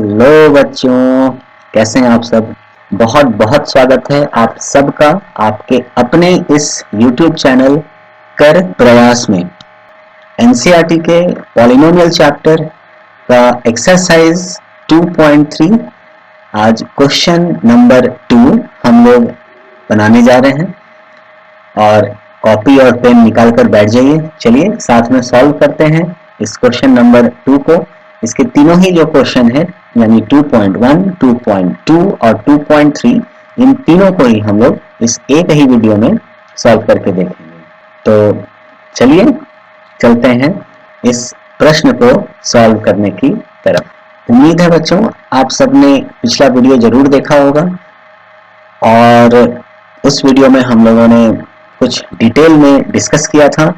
Hello बच्चों, कैसे हैं आप सब। बहुत बहुत स्वागत है आप सबका आपके अपने इस YouTube चैनल कर प्रयास में। एनसीईआरटी के पॉलिनोमियल चैप्टर का एक्सरसाइज 2.3 आज क्वेश्चन नंबर 2 हम लोग बनाने जा रहे हैं और कॉपी और पेन निकाल कर बैठ जाइए। चलिए साथ में सॉल्व करते हैं इस क्वेश्चन नंबर 2 को। इसके तीनों ही जो क्वेश्चन है यानी 2.1, 2.2 और 2.3 इन तीनों को ही हम लोग इस एक ही वीडियो में सॉल्व करके देखेंगे। तो चलिए चलते हैं इस प्रश्न को सॉल्व करने की तरफ। उम्मीद है बच्चों आप सबने पिछला वीडियो जरूर देखा होगा और उस वीडियो में हम लोगों ने कुछ डिटेल में डिस्कस किया था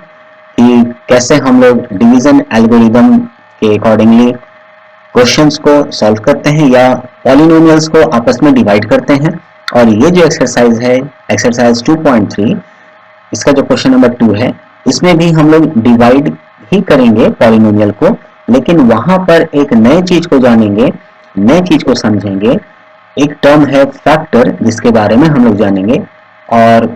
कि कैसे हम लोग डिवीजन एल्गोरिदम के अकॉर्डिंगली क्वेश्चंस को सॉल्व करते हैं या पॉलिनोमियल्स को आपस में डिवाइड करते हैं। और ये जो एक्सरसाइज है एक्सरसाइज 2.3 इसका जो क्वेश्चन नंबर 2 है इसमें भी हम लोग डिवाइड ही करेंगे पॉलिनोमियल को, लेकिन वहां पर एक नए चीज को जानेंगे, नए चीज को समझेंगे। एक टर्म है फैक्टर जिसके बारे में हम लोग जानेंगे। और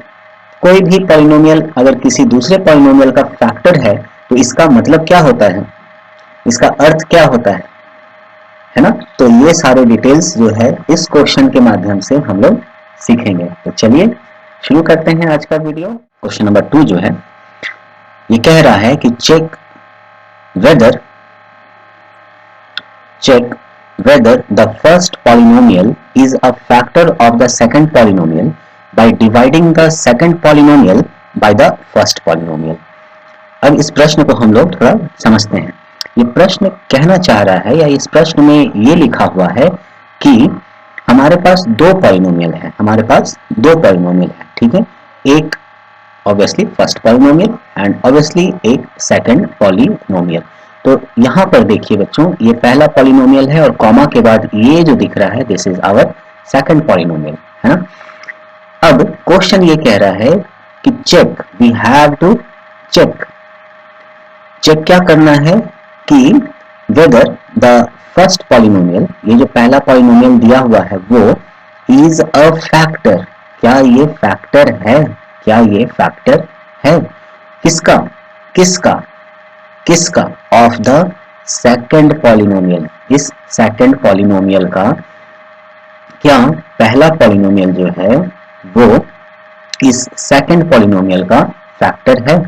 कोई भी पॉलिनोमियल अगर किसी दूसरे पॉलिनोमियल का फैक्टर है तो इसका मतलब क्या होता है, इसका अर्थ क्या होता है ना। तो ये सारे डिटेल्स जो है इस क्वेश्चन के माध्यम से हम लोग सीखेंगे। तो चलिए शुरू करते हैं आज का वीडियो। क्वेश्चन नंबर 2 जो है ये कह रहा है कि check whether the first polynomial is a factor of the second polynomial by dividing the second polynomial by the first polynomial। अब इस प्रश्न को हम लोग थोड़ा समझते हैं। ये प्रश्न कहना चाह रहा है या इस प्रश्न में ये लिखा हुआ है कि हमारे पास दो पॉलिनोमियल है, हमारे पास दो पॉलिनोमियल है, ठीक है। एक obviously first polynomial and obviously एक सेकंड पॉलिनोमियल। तो यहाँ पर देखिए बच्चों ये पहला पॉलिनोमियल है और कॉमा के बाद ये जो दिख रहा है this is our second polynomial, है ना। अब क्वेश्चन ये कह रहा है कि check, we have to check क्या करना है कि whether the first polynomial, ये जो पहला पॉलिनोमियल दिया हुआ है वो is a factor, क्या ये फैक्टर है, क्या ये फैक्टर है किसका किसका किसका ऑफ द सेकंड पॉलिनोमियल, इस सेकंड पॉलिनोमियल का क्या पहला पॉलिनोमियल जो है वो इस सेकंड पॉलिनोमियल का फैक्टर है।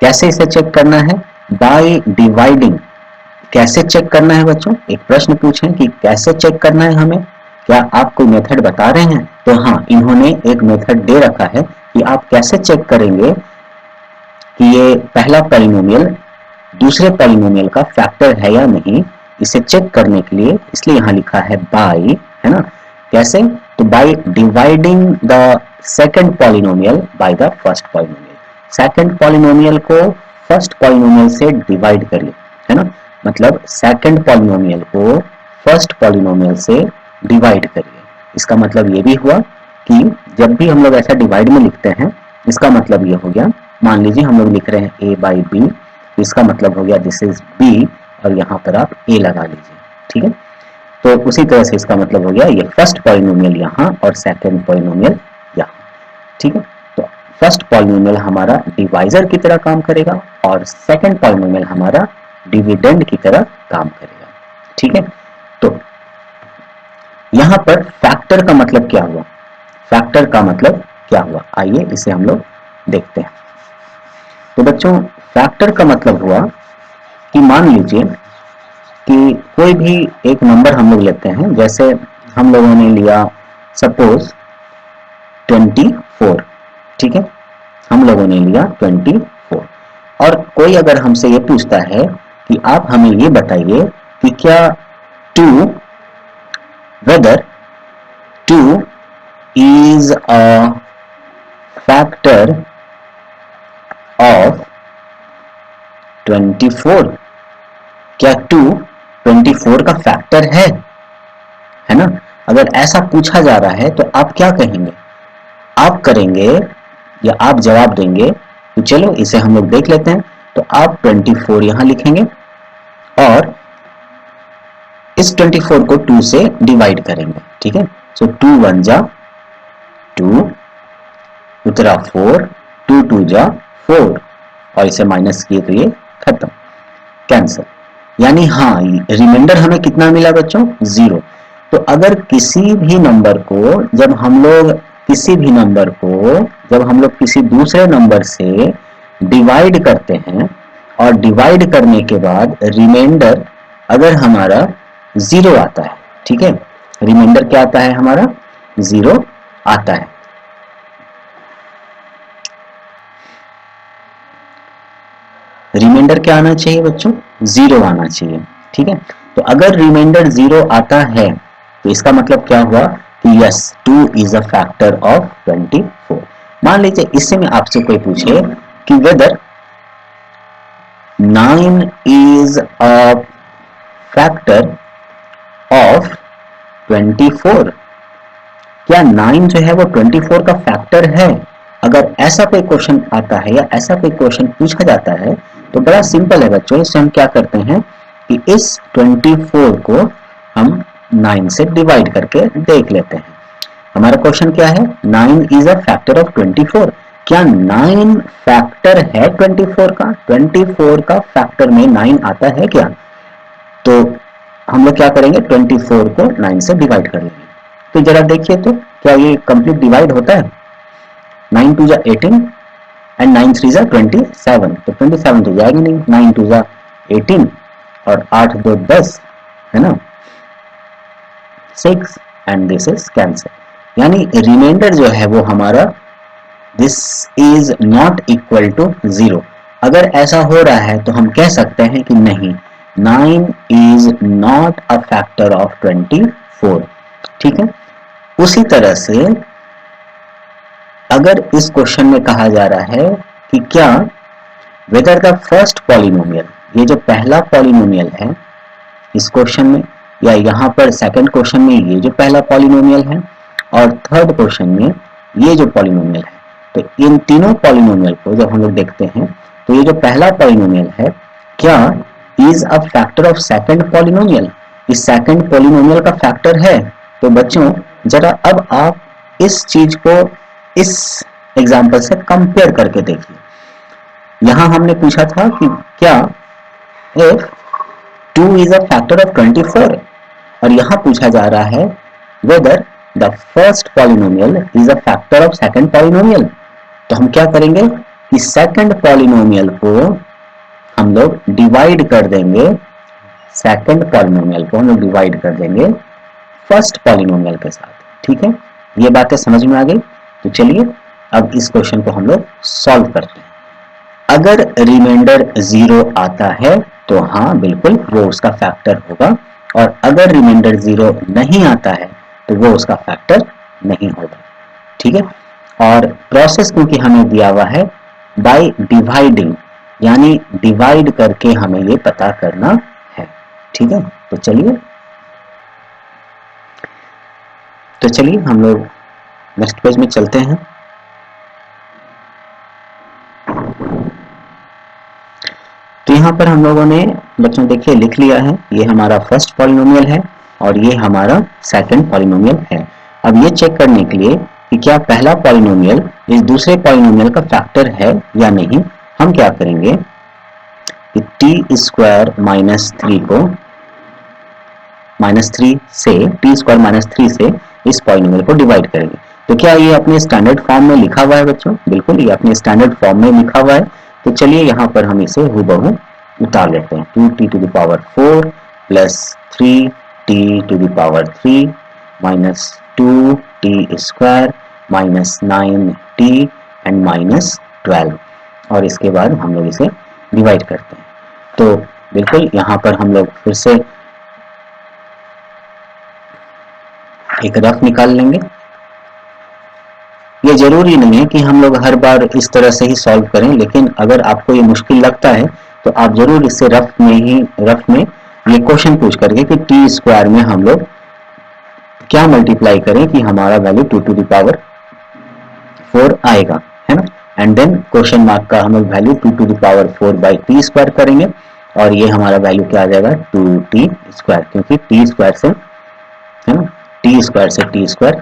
कैसे इसे चेक करना है, बाय डिवाइडिंग। कैसे चेक करना है बच्चों, एक प्रश्न पूछें कि कैसे चेक करना है हमें, क्या आप कोई मेथड बता रहे हैं। तो हाँ, इन्होंने एक मेथड दे रखा है कि आप कैसे चेक करेंगे कि ये पहला पॉलिनोमियल दूसरे पॉलिनोमियल का फैक्टर है या नहीं। इसे चेक करने के लिए इसलिए यहाँ लिखा है बाय, है ना। कैसे, तो by dividing the second polynomial by the first polynomial. Second polynomial को फर्स्ट पॉलिनोमियल से डिवाइड करिए, है ना। मतलब सेकंड पॉलिनोमियल को फर्स्ट पॉलिनोमियल से डिवाइड करिए। इसका मतलब ये भी हुआ कि जब भी हम लोग ऐसा डिवाइड में लिखते हैं इसका मतलब ये हो गया, मान लीजिए हम लोग लिख रहे हैं a बाई बी, इसका मतलब हो गया दिस इज b और यहाँ पर आप a लगा लीजिए, ठीक है। तो उसी तरह से इसका मतलब हो गया ये फर्स्ट पॉलिनोमियल यहाँ और सेकंड पॉलिनोमियल यहाँ, ठीक है। तो फर्स्ट पॉलिनोमियल हमारा डिवाइजर की तरह काम करेगा और सेकंड पॉलिनोमियल हमारा डिविडेंड की तरह काम करेगा, ठीक है। तो यहां पर फैक्टर का मतलब क्या हुआ, फैक्टर का मतलब क्या हुआ, आइए इसे हम लोग देखते हैं। तो बच्चों फैक्टर का मतलब हुआ कि मान लीजिए कि कोई भी एक नंबर हम लोग लेते हैं, जैसे हम लोगों ने लिया सपोज 24, ठीक है। हम लोगों ने लिया 24 और कोई अगर हमसे ये पूछता है कि आप हमें ये बताइए कि क्या 2 whether 2 is a factor of 24, क्या 2 24 का फैक्टर है ना। अगर ऐसा पूछा जा रहा है तो आप क्या कहेंगे, आप करेंगे या आप जवाब देंगे। तो चलो इसे हम लोग देख लेते हैं। तो आप 24 यहां लिखेंगे और इस इस 24 को 2 से डिवाइड करेंगे, ठीक है। सो 2 1 जा 2, उतरा 4, 2 2 जा 4 और इसे माइनस किए तो ये खत्म, कैंसिल। यानी हाँ, रिमाइंडर हमें कितना मिला बच्चों? 0। तो अगर किसी भी नंबर को जब हम लोग किसी दूसरे नंबर से डिवाइड करते हैं और डिवाइड करने के बाद रिमाइंडर अगर हमारा 0 आता है, ठीक है, रिमाइंडर क्या आता है हमारा? 0 आता है। रिमाइंडर क्या आना चाहिए बच्चों? 0 आना चाहिए, ठीक है। तो अगर रिमाइंडर 0 आता है तो इसका मतलब क्या हुआ कि yes 2 is a factor of 24। मान लीजिए इससे में आपसे कोई पूछे कि whether 9 is a factor of 24, क्या 9 जो है वो 24 का फैक्टर है? अगर ऐसा कोई क्वेश्चन आता है या ऐसा कोई क्वेश्चन पूछा जाता है तो बड़ा सिंपल है बच्चों, इससे हम क्या करते हैं कि इस 24 को हम 9 से डिवाइड करके देख लेते हैं। हमारा क्वेश्चन क्या है? 9 इज अ फैक्टर ऑफ 24। क्या 9 फैक्टर है 24 का? 24 का फैक्टर में 9 आता है क्या? तो हम लोग क्या करेंगे? 24 को 9 से डिवाइड कर लेंगे। तो जरा देखिए तो क्या ये कंप्लीट डिवाइड होता है? 9 2 जा 18 एंड 9 3 जा 27, तो 27 तो जाएगा नहीं, 9 2 जा 18 और 8 2 10 है ना, 6 एंड दिस इज कैंसिल। यानी रिमाइंडर जो है वो हमारा this is not equal to 0। अगर ऐसा हो रहा है तो हम कह सकते हैं कि नहीं, 9 is not a factor of 24, ठीक है। उसी तरह से अगर इस क्वेश्चन में कहा जा रहा है कि क्या वेदर द फर्स्ट पॉलिनोमियल, ये जो पहला पॉलिनोमियल है इस क्वेश्चन में, या यहाँ पर सेकंड क्वेश्चन में ये जो पहला पॉलिनोमियल है और थर्ड क्वेश्चन में ये जो पॉलिनोमियल है, तो इन तीनों पॉलिनोमियल को जब हम लोग देखते हैं तो ये जो पहला पॉलिनोमियल है क्या is a factor of second polynomial, इस सेकंड पॉलिनोमियल का फैक्टर है। तो बच्चों जरा अब आप इस चीज को इस एग्जाम्पल से कंपेयर करके देखिए। यहां हमने पूछा था कि क्या if 2 is a factor of 24 और यहां पूछा जा रहा है whether the first polynomial is a factor of second polynomial। तो हम क्या करेंगे कि सेकंड पॉलिनोमियल को हम लोग डिवाइड कर देंगे, सेकंड पॉलिनोमियल को हम लोग डिवाइड कर देंगे फर्स्ट पॉलिनोमियल के साथ, ठीक है। ये बातें समझ में आ गई? तो चलिए अब इस क्वेश्चन को हम लोग सॉल्व करते हैं। अगर रिमाइंडर 0 आता है तो हाँ बिल्कुल वो उसका फैक्टर होगा, और अगर रिमाइंडर 0 नहीं आता है तो वो उसका फैक्टर नहीं होगा, ठीक है। और प्रोसेस क्योंकि हमें दिया हुआ है बाय डिवाइडिंग, यानी डिवाइड करके हमें ये पता करना है, ठीक है। तो चलिए हम लोग नेक्स्ट पेज में चलते हैं। तो यहाँ पर हम लोगों ने बच्चों देखिए लिख लिया है, ये हमारा फर्स्ट पॉलिनोमियल है और ये हमारा सेकंड पॉलिनोमियल है। अब ये चेक करने के लिए कि क्या पहला पॉलिनोमियल इस दूसरे पॉलिनोमियल का फैक्टर है या नहीं, हम क्या करेंगे कि टी स्क्वायर माइनस 3 को -3 से टी स्क्वायर -3 से इस पॉलिनोमियल को डिवाइड करेंगे। तो क्या ये अपने स्टैंडर्ड फॉर्म में लिखा हुआ है बच्चों? बिल्कुल ये अपने स्टैंडर्ड फॉर्म में लिखा हुआ है। तो चलिए यहाँ पर हम इसे हूबहू उतार लेते हैं। 2t to the power 4 plus 3t to the power 3 minus 2t square minus 9t and minus 12, और इसके बाद हम लोग इसे डिवाइड करते हैं। तो बिल्कुल यहाँ पर हम लोग फिर से एक रफ निकाल लेंगे। ये जरूरी नहीं है कि हम लोग हर बार इस तरह से ही सॉल्व करें, लेकिन अगर आपको ये मुश्किल लगता है तो आप जरूर इससे रफ में ये क्वेश्चन पूछ करके कि टी स्क्वायर में हम लोग क्या मल्टीप्लाई करें कि हमारा वैल्यू 2 to the power 4 आएगा, है ना। एंड देन क्वेश्चन मार्क का हम लोग value 2 to the power 4 by t square करेंगे और ये हमारा वैल्यू क्या आ जाएगा 2t स्क्वायर, क्योंकि t स्क्वायर से, है ना, t स्क्वायर से t square,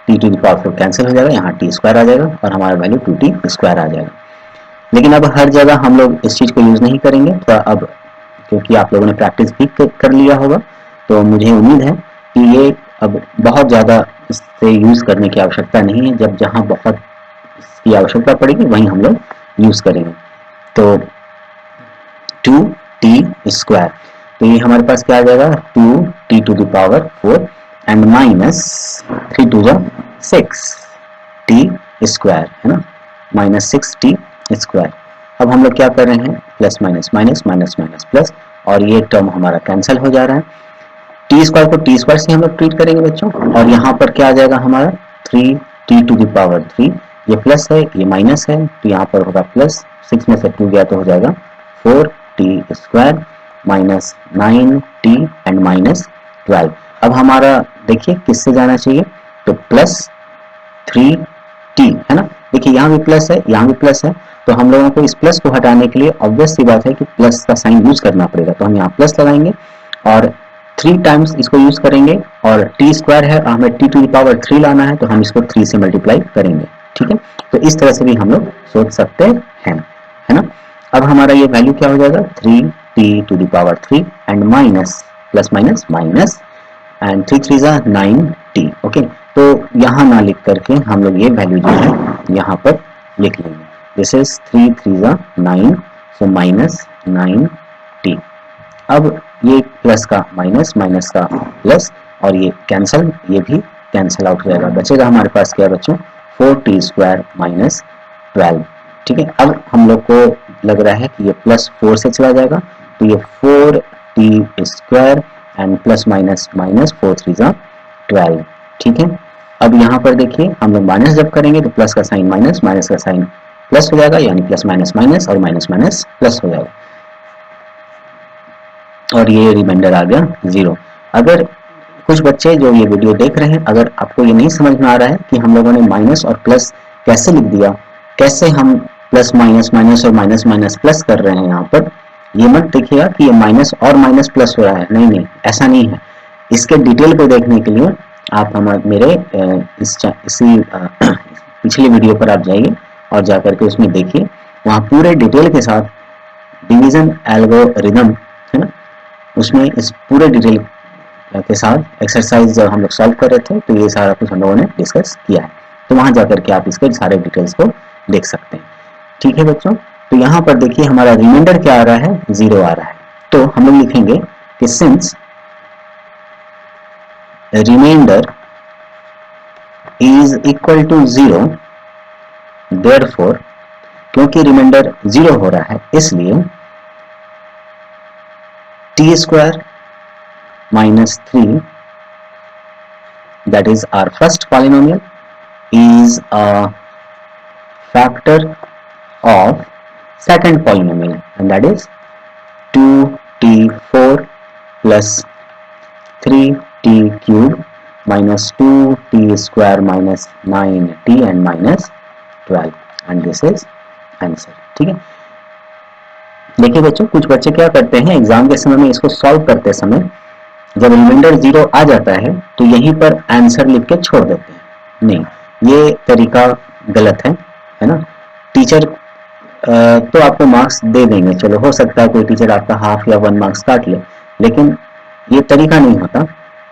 t to the power 4 cancel हो जाएगा, यहाँ t स्क्वायर आ जाएगा और हमारा वैल्यू 2t स्क्वायर आ जाएगा। लेकिन अब हर जगह हम लोग इस चीज़ को यूज़ नहीं करेंगे, थोड़ा अब क्योंकि आप लोगों ने प्रैक्टिस भी कर लिया होगा, तो मुझे उम्मीद है कि ये अब बहुत ज़्यादा इससे यूज़ करने की आवश्यकता नहीं है। जब जहाँ बहुत इसकी आवश्यकता पड़ेगी वहीं हम लोग यूज़ करेंगे। तो 2t स्क्वायर, तो ये हमारे पास क्या आ जाएगा 2t to the power 4 and minus 3 to the 6t square, है ना, माइनस 6t स्क्वायर। अब हम लोग क्या कर रहे हैं, plus minus minus minus minus plus, और ये टर्म हमारा कैंसिल हो जा रहा है। टी स्क्वायर को टी स्क्वायर से हम लोग ट्रीट करेंगे बच्चों, और यहाँ पर क्या आ जाएगा हमारा 3t टू द पावर 3, ये प्लस है ये माइनस है, तो यहाँ पर होगा प्लस, 6 में से 2 गया तो हो जाएगा 4t square minus 9t and minus 12। अब हमारा देखिए किससे जाना चाहिए, तो प्लस 3t, है ना, देखिए यहाँ भी प्लस है यहाँ भी प्लस है, तो हम लोगों को इस प्लस को हटाने के लिए ऑब्वियस सी बात है कि प्लस का साइन यूज करना पड़ेगा, तो हम यहाँ प्लस लगाएंगे और 3 टाइम्स इसको यूज करेंगे, और t स्क्वायर है हमें t टू द पावर 3 लाना है, तो हम इसको 3 से मल्टीप्लाई करेंगे, ठीक है। तो इस तरह से भी हम लोग सोच सकते हैं, है ना। अब हमारा ये वैल्यू क्या हो जाएगा 3t to the power 3 and minus plus minus minus and 3 3 जा 9t, ओके। तो यहाँ ना लिख करके हम लोग ये वैल्यू जो है यहाँ पर लिख लेंगे, दिस इज 3 3 जा 9, सो माइनस 9t। अब ये प्लस का माइनस माइनस का प्लस, और ये कैंसल, ये भी कैंसल आउट हो जाएगा, बचेगा हमारे पास क्या बच्चों 4t स्क्वायर माइनस 12, ठीक है। अब हम लोग को लग रहा है कि ये प्लस 4 से चला जाएगा, तो ये 4t square and plus minus minus 4 3 जा 12, ठीक है। अब यहाँ पर देखिए हम लोग माइनस जब करेंगे तो प्लस का साइन माइनस, माइनस का साइन प्लस हो जाएगा, यानी प्लस माइनस माइनस और माइनस माइनस प्लस हो जाएगा, और ये रिमाइंडर आ गया 0। अगर कुछ बच्चे जो ये वीडियो देख रहे हैं, अगर आपको ये नहीं समझ में आ रहा है कि हम लोगों ने माइनस और प्लस कैसे लिख दिया, कैसे हम प्लस माइनस माइनस और माइनस माइनस प्लस कर रहे हैं, यहाँ पर ये मत देखिएगा कि ये माइनस और माइनस प्लस हो रहा है, नहीं नहीं ऐसा नहीं है। इसके डिटेल को देखने के लिए आप मेरे इसी पिछले वीडियो पर आप जाइए और जाकर के उसमें देखिए, वहाँ पूरे डिटेल के साथ डिवीजन एल्गोरिदम, है ना, उसमें इस पूरे डिटेल के साथ एक्सरसाइज जब हम लोग सॉल्व कर रहे थे तो ये सारा कुछ हम लोगों ने डिस्कस किया है, तो वहाँ जाकर के आप इसके सारे डिटेल्स को देख सकते हैं, ठीक है बच्चों। तो यहाँ पर देखिए हमारा रिमाइंडर क्या आ रहा है 0 आ रहा है, तो हम लोग लिखेंगे कि since remainder is equal to 0, therefore, क्योंकि रिमाइंडर 0 हो रहा है इसलिए t square minus 3, that is our first polynomial, is a factor of second polynomial, and that is 2t4 plus 3t cube minus 2t square minus 9t and minus 12, and this is answer, ठीक है। देखिए बच्चों, कुछ बच्चे क्या करते हैं exam के समय में इसको सॉल्व करते समय जब रिमाइंडर 0 आ जाता है तो यहीं पर आंसर लिख के छोड़ देते हैं, नहीं, ये तरीका गलत है ना। टीचर तो आपको मार्क्स दे देंगे, चलो हो सकता है कोई टीचर आपका हाफ या 1 मार्क्स काट ले, लेकिन ये तरीका नहीं होता।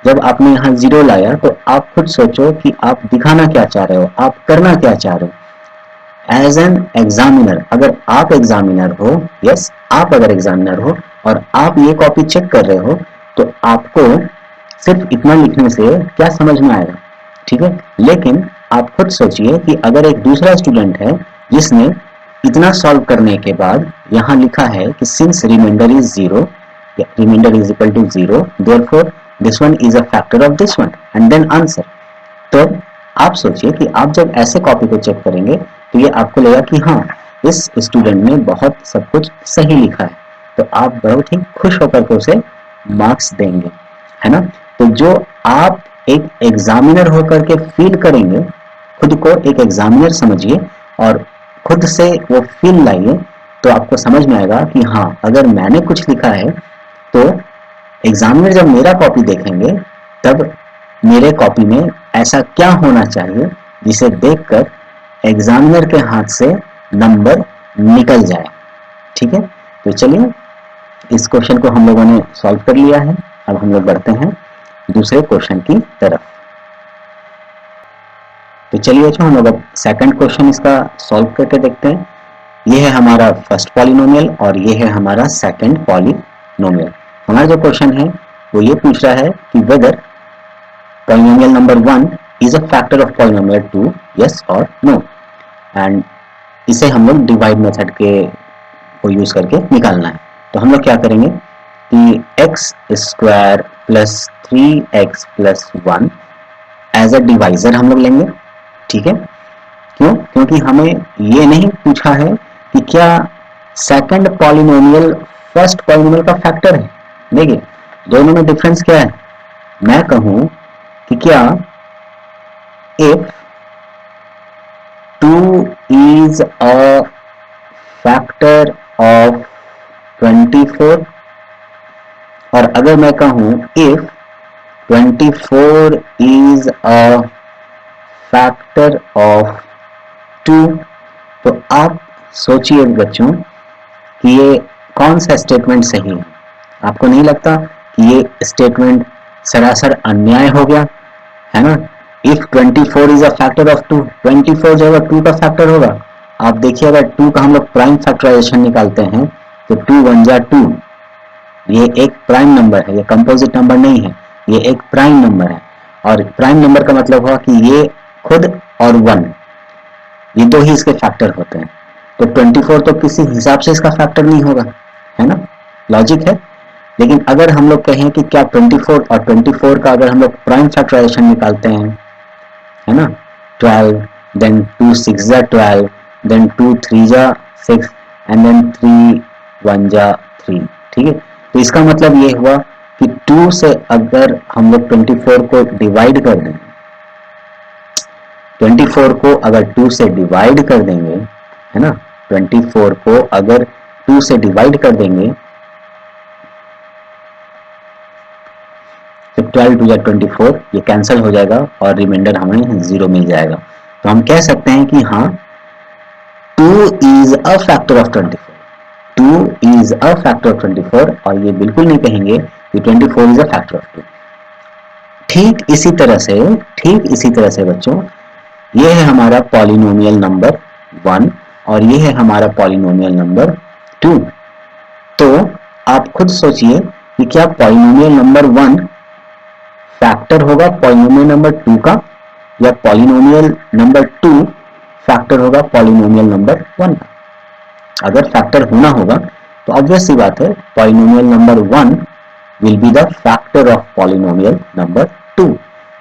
जब आपने यहाँ 0 लाया तो आप खुद सोचो कि आप दिखाना क्या चाह रहे हो, आप करना क्या चाह रहे हो एज एन एग्जामिनर। अगर आप एग्जामिनर हो, यस आप अगर एग्जामिनर हो और आप ये कॉपी चेक कर रहे हो, तो आपको सिर्फ इतना लिखने से क्या समझ में आएगा, ठीक है। लेकिन आप खुद सोचिए कि अगर एक दूसरा स्टूडेंट है जिसने इतना सॉल्व करने के बाद यहाँ लिखा है कि since remainder is 0, remainder is equal to 0, therefore this one is a factor of this one and then answer, तो आप सोचिए कि आप जब ऐसे कॉपी को चेक करेंगे तो ये आपको लगेगा कि हाँ इस स्टूडेंट ने बहुत सब कुछ सही लिखा है, तो आप बहुत ही खुश होकर के उसे मार्क्स देंगे, है ना। तो जो आप एक एग्जामिनर होकर के फील करेंगे, खुद को एक एग्जामिनर समझिए और खुद से वो फील लाइए तो आपको समझ में आएगा कि हाँ, अगर मैंने कुछ लिखा है तो एग्जामिनर जब मेरा कॉपी देखेंगे तब मेरे कॉपी में ऐसा क्या होना चाहिए जिसे देखकर एग्जामिनर के हाथ से नंबर निकल जाए। ठीक है, तो चलिए इस क्वेश्चन को हम लोगों ने सॉल्व कर लिया है। अब हम लोग बढ़ते हैं दूसरे क्वेश्चन की तरफ। तो चलिए हम लोग अब सेकंड क्वेश्चन इसका सॉल्व करके देखते हैं। ये है हमारा फर्स्ट पॉलिनोमियल और ये है हमारा सेकंड पॉलिनोमियल। हमारा जो क्वेश्चन है वो ये पूछ रहा है कि whether polynomial number 1 is a factor of polynomial 2, yes और नो। एंड इसे हम लोग डिवाइड मेथड के को यूज करके निकालना है। तो हम लोग क्या करेंगे कि x square plus 3x plus 1 as a divisor हम लोग लेंगे। ठीक है, क्यों? क्योंकि हमें ये नहीं पूछा है कि क्या सेकंड पॉलिनोमियल फर्स्ट पॉलिनोमियल का फैक्टर है। देखिए दोनों में डिफरेंस क्या है। मैं कहूं कि क्या if 2 is a factor of 24 और अगर मैं कहूं if 24 is a factor of 2, तो आप सोचिए बच्चों कि ये कौन सा स्टेटमेंट सही है। आपको नहीं लगता कि ये स्टेटमेंट सरासर अन्याय हो गया है ना। If 24 is a factor of 2, 24 जो है 2 का फैक्टर होगा। आप देखिए अगर 2 का हम लोग प्राइम फैक्टराइजेशन निकालते हैं तो 2 1 जा 2, ये एक प्राइम नंबर है, ये कंपोजिट नंबर नहीं है, ये एक प्राइम नंबर है। और प्राइम नंबर का मतलब हुआ कि ये खुद और 1 ये दो ही इसके फैक्टर होते हैं। तो 24 तो किसी हिसाब से इसका फैक्टर नहीं होगा, है ना, लॉजिक है। लेकिन अगर हम लोग कहें कि क्या 24 और 24 का अगर हम लोग प्राइम फैक्टराइजेशन निकालते हैं, है ना, 12, देन 2 6 जा 12, देन 2 3 जा 6 एंड देन 3 1 जा 3। ठीक है, तो इसका मतलब ये हुआ कि 2 से अगर हम लोग 24 को डिवाइड कर दें, 24 को अगर 2 से डिवाइड कर देंगे, है ना, 24 को अगर 2 से डिवाइड कर देंगे तो 12 2 24 ये कैंसिल हो जाएगा और रिमाइंडर हमें 0 मिल जाएगा। तो हम कह सकते हैं कि हाँ 2 is a factor of 24, 2 is a factor of 24 और ये बिल्कुल नहीं कहेंगे कि 24 इज अ फैक्टर ऑफ 2। ठीक इसी तरह से बच्चों ये है हमारा पॉलिनोमियल नंबर 1 और ये है हमारा पॉलिनोमियल नंबर 2। तो आप खुद सोचिए कि क्या पॉलिनोमियल नंबर 1 फैक्टर होगा पॉलिनोमियल नंबर 2 का या पॉलिनोमियल नंबर 2 फैक्टर होगा पॉलिनोमियल नंबर 1 का। अगर फैक्टर होना होगा तो ऑब्वियस सी बात है polynomial number 1 will be the factor of polynomial number 2।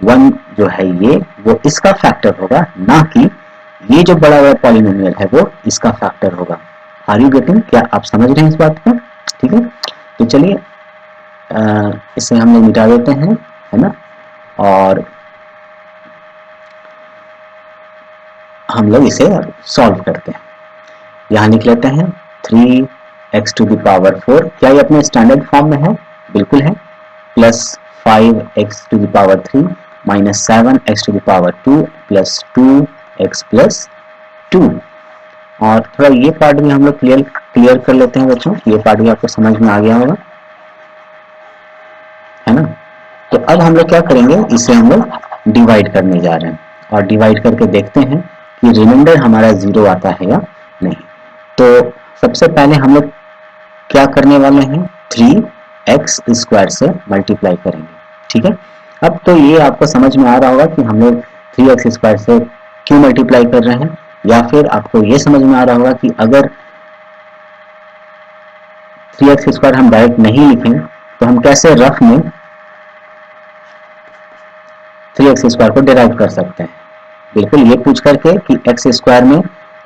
1 जो है ये वो इसका फैक्टर होगा, ना कि ये जो बड़ा हुआ पॉलिनोमियल है वो इसका फैक्टर होगा। Are you getting? क्या आप समझ रहे हैं इस बात को? ठीक है, तो चलिए इसे हम लोग मिटा देते हैं, है ना, और हम लोग इसे सॉल्व करते हैं। यहाँ लिख लेते हैं 3x टू द पावर 4, क्या ये अपने स्टैंडर्ड फॉर्म में है? बिल्कुल है। Plus 5x to the power 3 minus 7x to the power 2 plus 2x plus 2। और थोड़ा ये पार्ट भी हम लोग क्लियर कर लेते हैं बच्चों, ये पार्ट भी आपको समझ में आ गया होगा, है ना। तो अब हम लोग क्या करेंगे, इसे हम लोग डिवाइड करने जा रहे हैं और डिवाइड करके देखते हैं कि रिमाइंडर हमारा 0 आता है या नहीं। तो सबसे पहले हम लोग क्या करने वाले हैं, 3x स्क्वायर से मल्टीप्लाई करेंगे। ठीक है, अब तो ये आपको समझ में आ रहा होगा कि हम लोग 3x स्क्वायर से क्यों मल्टीप्लाई कर रहे हैं, या फिर आपको ये समझ में आ रहा होगा कि अगर 3x स्क्वायर हम डायरेक्ट नहीं लिखें तो हम कैसे रफ में 3x स्क्वायर को डिराइव कर सकते हैं। बिल्कुल ये पूछ करके कि x स्क्वायर में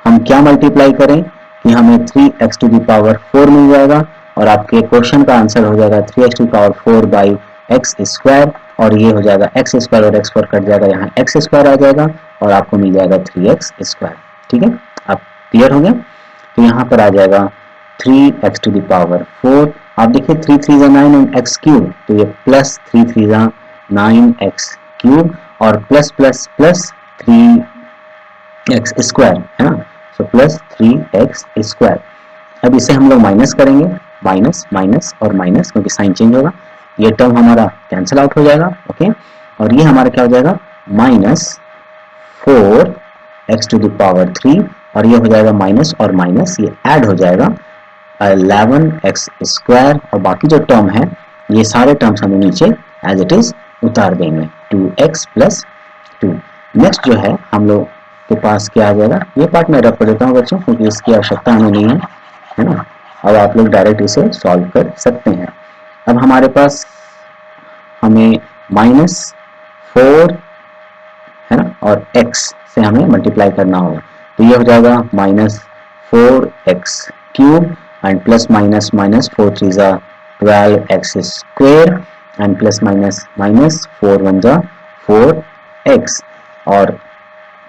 हम क्या मल्टीप्लाई करें कि हमें 3x टू द पावर 4 मिल जाएगा और आपके क्वेश्चन का आंसर हो जाएगा 3x to the power 4 by x square, और ये हो जाएगा एक्स स्क्वायर और x4 कट जाएगा, यहाँ एक्स स्क्वायर आ जाएगा और आपको मिल जाएगा 3x स्क्वायर। ठीक है, आप क्लियर हो गया? तो यहाँ पर आ जाएगा 3x टू द पावर 4। आप देखिए 3 3 जा 9 एंड x क्यूब, तो ये प्लस 3 3 जा 9x क्यूब और plus plus plus 3x square है ना, सो प्लस 3x स्क्वायर। अब इसे हम लोग माइनस करेंगे, माइनस माइनस और माइनस, क्योंकि साइन चेंज होगा, ये टर्म हमारा कैंसिल आउट हो जाएगा। ओके, और ये हमारा क्या हो जाएगा, minus 4x to the power 3, और ये हो जाएगा माइनस और माइनस, ये ऐड हो जाएगा 11x स्क्वायर, और बाकी जो टर्म है ये सारे टर्म्स हमें नीचे एज इट इज उतार देंगे, 2x प्लस 2। नेक्स्ट जो है हम लोग के पास क्या आ जाएगा, ये पार्ट मैं रख देता हूँ बच्चों, क्योंकि इसकी आवश्यकता हमें नहीं है ना। अब आप लोग डायरेक्ट इसे सॉल्व कर सकते हैं। अब हमारे पास हमें -4 है ना, और x से हमें मल्टीप्लाई करना होगा, तो ये हो जाएगा -4x cube and plus minus minus 4 3 जा 12x square and plus minus minus 4 1 जा 4x, और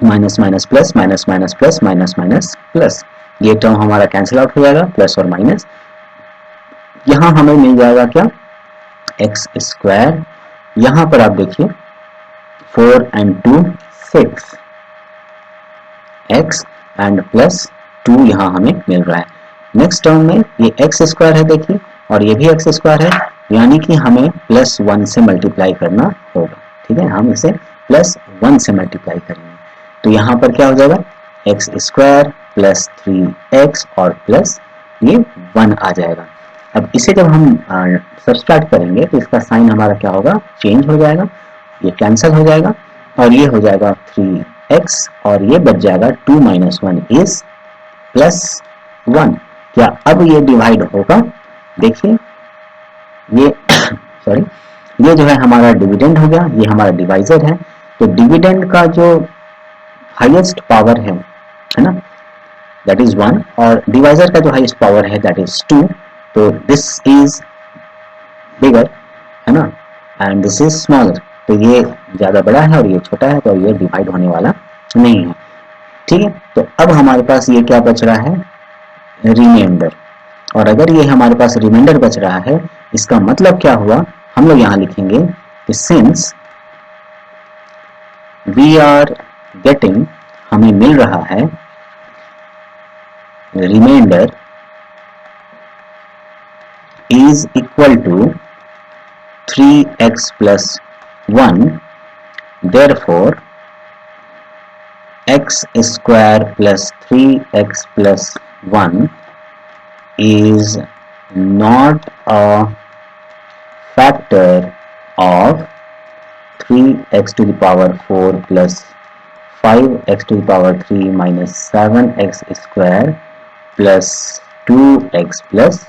minus minus plus minus minus plus minus minus plus, ये टर्म हमारा कैंसिल आउट हो जाएगा, प्लस और माइनस। यहाँ हमें मिल जाएगा क्या, x स्क्वायर। यहाँ पर आप देखिए 4 and 2 6 x एंड प्लस 2 यहाँ हमें मिल रहा है। नेक्स्ट टर्म में ये x स्क्वायर है देखिए, और ये भी x स्क्वायर है, यानी कि हमें प्लस 1 से मल्टीप्लाई करना होगा। ठीक है, हम इसे प्लस 1 से मल्टीप्लाई करेंगे, तो यहाँ पर क्या हो जाएगा, x स्क्वायर प्लस 3x और प्लस ये 1 आ जाएगा। अब इसे जब हम सब्सट्रैक्ट करेंगे तो इसका साइन हमारा क्या होगा, चेंज हो जाएगा, ये कैंसिल हो जाएगा, और ये हो जाएगा 3x, और ये बच जाएगा 2 - 1 इज +1। क्या अब ये डिवाइड होगा, देखिए ये सॉरी, ये जो है हमारा डिविडेंड हो गया, ये हमारा डिवाइजर है। तो डिविडेंड का जो हाईएस्ट पावर है ना, दैट इज 1, और डिवाइजर का जो हाईएस्ट पावर है दैट इज 2, तो दिस इज बिगर है ना, एंड दिस इज स्मॉलर, तो ये ज़्यादा बड़ा है और ये छोटा है, तो ये डिवाइड होने वाला नहीं है। ठीक है, तो अब हमारे पास ये क्या बच रहा है, रिमाइंडर, और अगर ये हमारे पास रिमाइंडर बच रहा है, इसका मतलब क्या हुआ, हम लोग यहाँ लिखेंगे कि सिंस वी आर गेटिंग, हमें मिल रहा है remainder is equal to 3x plus 1, therefore x square plus 3x plus 1 is not a factor of 3x to the power 4 plus 5x to the power 3 minus 7x square plus 2x plus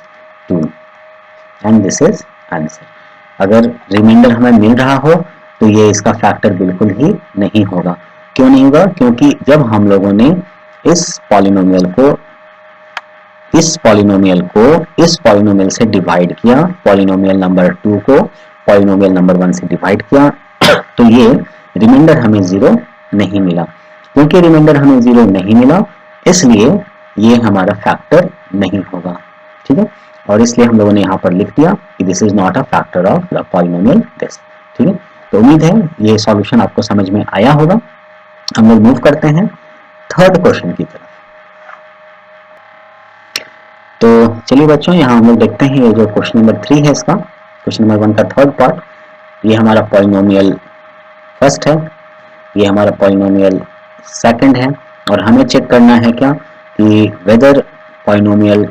2, and this is answer। अगर reminder हमें मिल रहा हो तो ये इसका factor बिल्कुल ही नहीं होगा। क्यों नहीं होगा, क्योंकि जब हम लोगों ने इस पॉलिनोमियल को से डिवाइड किया, पॉलिनोमियल नंबर 2 को पॉलिनोमियल नंबर 1 से डिवाइड किया, तो ये रिमाइंडर हमें 0 नहीं मिला। क्योंकि रिमाइंडर हमें 0 नहीं मिला, इसलिए ये हमारा फैक्टर नहीं होगा। ठीक है, और इसलिए हम लोगों ने यहाँ पर लिख दिया कि this is not a factor of the polynomial this. ठीक है, तो उम्मीद है ये सॉल्यूशन आपको समझ में आया होगा। हम लोग मूव करते हैं थर्ड क्वेश्चन की तरफ। तो चलिए बच्चों, यहाँ हम लोग देखते हैं ये जो क्वेश्चन नंबर 3 है, इसका क्वेश्चन नंबर 1 का थर्ड पार्ट। ये हमारा पॉलिनोमियल फर्स्ट है, ये हमारा पॉलिनोमियल सेकंड है, और हमें चेक करना है क्या कि whether polynomial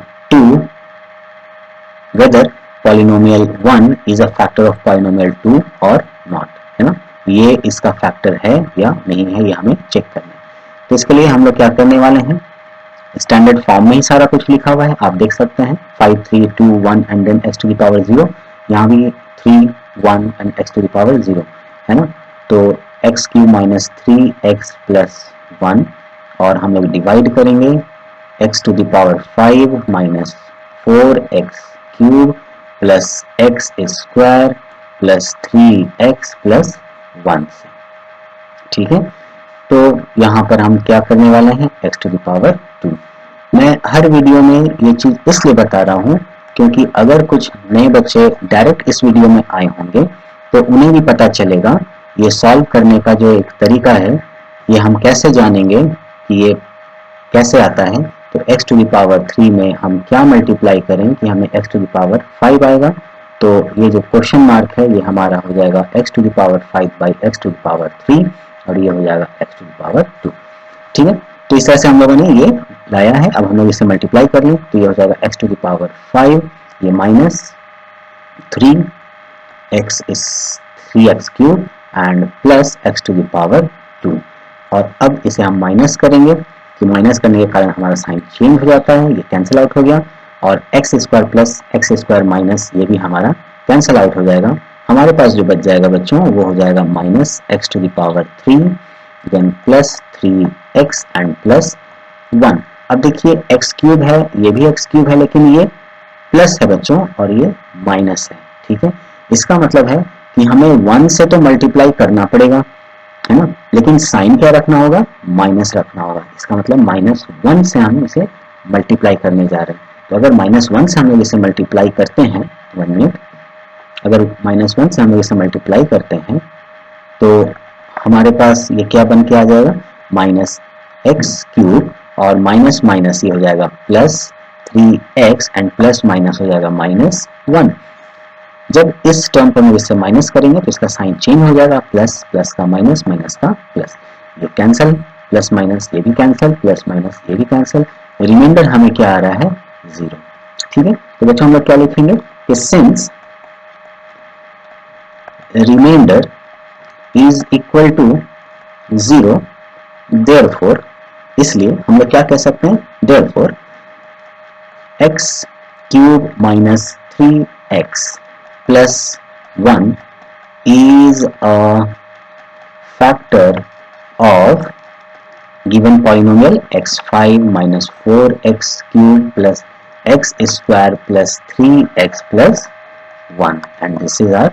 1 is a factor of polynomial 2 or not, है ना, ये इसका फैक्टर है या नहीं है, ये हमें चेक करना है। तो इसके लिए हम लोग क्या करने वाले हैं, स्टैंडर्ड फॉर्म में ही सारा कुछ लिखा हुआ है, आप देख सकते हैं 5 3 2 1 and then x to the power 0, यहाँ भी 3 1 and x to the power 0 है ना। तो x cube minus 3x plus 1, और हम लोग डिवाइड करेंगे x to the power 5 minus 4x cube plus x square plus 3x plus 1 से। ठीक है, तो यहाँ पर हम क्या करने वाले हैं, x टू द पावर 2। मैं हर वीडियो में ये चीज़ इसलिए बता रहा हूँ क्योंकि अगर कुछ नए बच्चे डायरेक्ट इस वीडियो में आए होंगे तो उन्हें भी पता चलेगा ये सॉल्व करने का जो एक तरीका है, ये हम कैसे जानेंगे कि ये कैसे आता है। तो x टू द पावर 3 में हम क्या मल्टीप्लाई करें कि हमें x टू द पावर 5 आएगा। तो ये जो क्वेश्चन मार्क है ये हमारा हो जाएगा x to the power 5 by x to the power 3 और ये हो जाएगा x टू द पावर 2। ठीक है, तो इस तरह से हम लोगों ने ये लाया है। अब हम लोग इसे मल्टीप्लाई कर लें तो ये हो जाएगा x टू द पावर 5, ये minus 3, x is 3x cube and plus x to the power 2। और अब इसे हम माइनस करेंगे तो माइनस करने के कारण हमारा साइन चेंज हो जाता है, ये कैंसिल आउट हो गया। और x square plus x square minus ये भी हमारा कैंसिल आउट हो जाएगा। हमारे पास जो बच जाएगा बच्चों वो हो जाएगा minus x to the power 3 then plus 3x and plus 1। अब देखिए एक्स क्यूब है, ये भी एक्स क्यूब है लेकिन ये प्लस है बच्चों और ये माइनस है। ठीक है, इसका मतलब है कि हमें 1 से तो मल्टीप्लाई करना पड़ेगा, है ना, लेकिन साइन क्या रखना होगा, माइनस रखना होगा। इसका मतलब -1 से हम इसे मल्टीप्लाई करने जा रहे हैं। तो अगर -1 से हम लोग इसे मल्टीप्लाई करते हैं, 1 मिनट, अगर -1 से हम लोग इसे मल्टीप्लाई करते हैं तो हमारे पास ये क्या बन के आ जाएगा, -x³ और माइनस माइनस ये हो जाएगा plus 3x and plus minus हो जाएगा -1। जब इस टर्म पर हम इससे माइनस करेंगे तो इसका साइन चेंज हो जाएगा, प्लस प्लस का माइनस, माइनस का प्लस, ये कैंसिल, प्लस माइनस ये भी कैंसिल, प्लस माइनस ये भी कैंसिल, रिमाइंडर हमें क्या आ रहा है, 0। ठीक है, तो बच्चों हम लोग क्या लिखेंगे कि since remainder is equal to 0 therefore, इसलिए हम लोग क्या कह सकते हैं, therefore x³ minus 3x plus 1 is a factor of given polynomial x5 minus 4x cube plus x square plus 3x plus 1 and this is our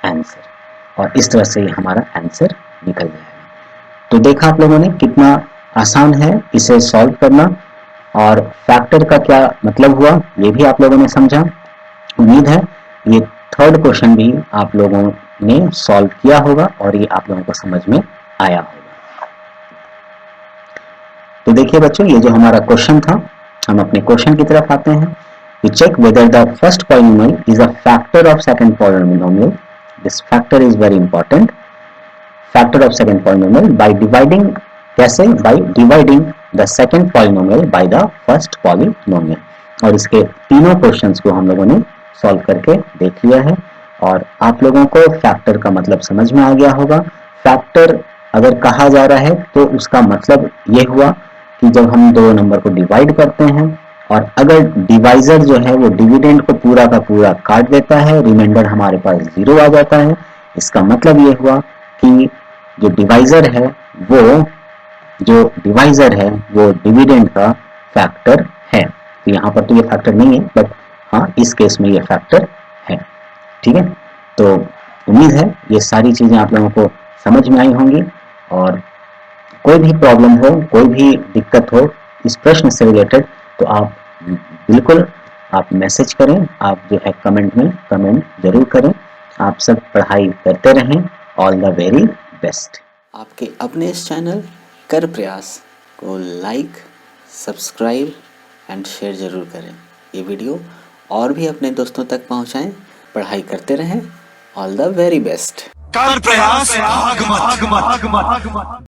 answer। और इस तरह से हमारा आंसर निकल जाएगा। तो देखा आप लोगों ने कितना आसान है इसे सॉल्व करना, और फैक्टर का क्या मतलब हुआ ये भी आप लोगों ने समझा। उम्मीद है ये थर्ड क्वेश्चन भी आप लोगों ने सॉल्व किया होगा और ये आप लोगों को समझ में आया होगा। तो देखिए बच्चों, ये जो हमारा क्वेश्चन था, हम अपने क्वेश्चन की तरफ आते हैं। We check whether the first polynomial is a factor of second polynomial. This factor is very important. Factor of second polynomial by dividing, कैसे, by dividing the second polynomial by the first polynomial। और इसके तीनों questions को हम लोगों ने solve करके देख लिया है और आप लोगों को फैक्टर का मतलब समझ में आ गया होगा। फैक्टर अगर कहा जा रहा है तो उसका मतलब ये हुआ कि जब हम दो नंबर को डिवाइड करते हैं और अगर डिवाइजर जो है वो डिविडेंड को पूरा का पूरा काट देता है, रिमाइंडर हमारे पास 0 आ जाता है। इसका मतलब ये हुआ कि जो डिवाइजर है वो डिविडेंड का फैक्टर है। तो यहाँ पर तो ये फैक्टर नहीं है, बट हाँ इस केस में ये फैक्टर है। ठीक है, तो उम्मीद है ये सारी चीजें आप लोगों को समझ में आई होंगी, और कोई भी प्रॉब्लम हो, कोई भी दिक्कत हो इस प्रश्न से रिलेटेड तो आप बिल्कुल आप मैसेज करें, आप जो है कमेंट में कमेंट जरूर करें। आप सब पढ़ाई करते रहें। All the very best. आपके अपने इस चैनल कर प्रयास को लाइक, सब्सक्राइब एंड शेयर जरूर करें। ये वीडियो और भी अपने दोस्तों तक पहुंचाएं। पढ़ाई करते रहें। All the very best. कर प्रयास, भाग मत।